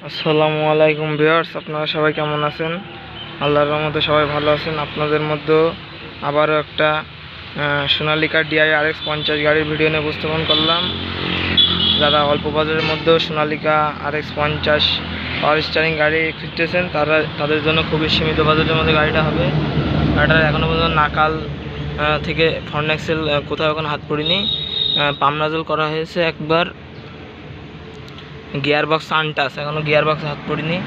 আসসালামু আলাইকুম ভিউয়ার্স, আপনারা সবাই কেমন আছেন? আল্লাহর রহমতে সবাই ভালো আছেন। আপনাদের মধ্যে আবারও একটা সোনালিকা DI RX 50 গাড়ির ভিডিও নিয়ে উপস্থাপন করলাম। যারা অল্প বাজারের মধ্যেও সোনালিকা RX 50 পাওয়ার স্টিয়ারিং গাড়ি খুঁজতেছেন তাদের জন্য খুবই সীমিত বাজেটের মধ্যে গাড়িটা হবে। গাড়িটার এখনও পর্যন্ত নাকাল থেকে ফ্রন্ট এক্সেল কোথাও এখন হাত পড়িনি। পাম্প নাজল করা হয়েছে একবার। গিয়ার বক্স আনটাচ, এখনও গিয়ার বক্স হাত পড়িনি।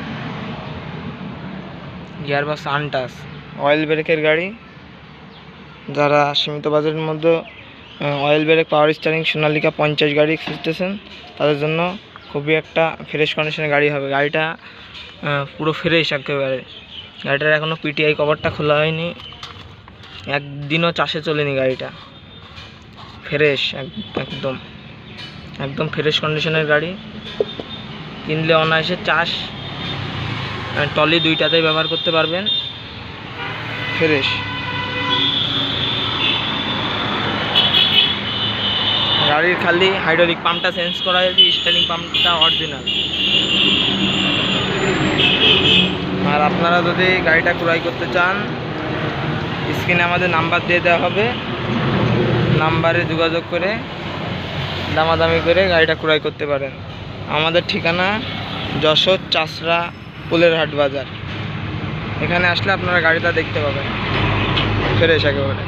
গিয়ার বক্স আনটাচ, অয়েল ব্রেকের গাড়ি। যারা সীমিত বাজেটের মধ্যে oil brake power steering Sonalika 50 গাড়ি খুঁজতেছেন তাদের জন্য খুবই একটা ফ্রেশ কন্ডিশনের গাড়ি হবে। গাড়িটা পুরো ফ্রেশ একেবারে। গাড়িটার এখনও PTI কভারটা খোলা হয়নি, একদিনও চাষে চলেনি। গাড়িটা ফ্রেশ, একদম ফ্রেশ কন্ডিশনের গাড়ি। কিনলে অনায়াসে চাষ টলি দুইটাতেই ব্যবহার করতে পারবেন। ফ্রেশ গাড়ির খালি হাইড্রোলিক পাম্পটা চেঞ্জ করা হয়েছে, স্টিয়ারিং পাম্পটা অরিজিনাল। আর আপনারা যদি গাড়িটা ক্রয় করতে চান, স্ক্রিনে আমাদের নাম্বার দিয়ে দেওয়া হবে। নাম্বারে যোগাযোগ করে দামাদামি করে গাড়িটা ক্রয় করতে পারেন। আমাদের ঠিকানা যশোর চাষরা পুলের হাট বাজার। এখানে আসলে আপনারা গাড়িটা দেখতে পাবেন ফ্রেশ একেবারে।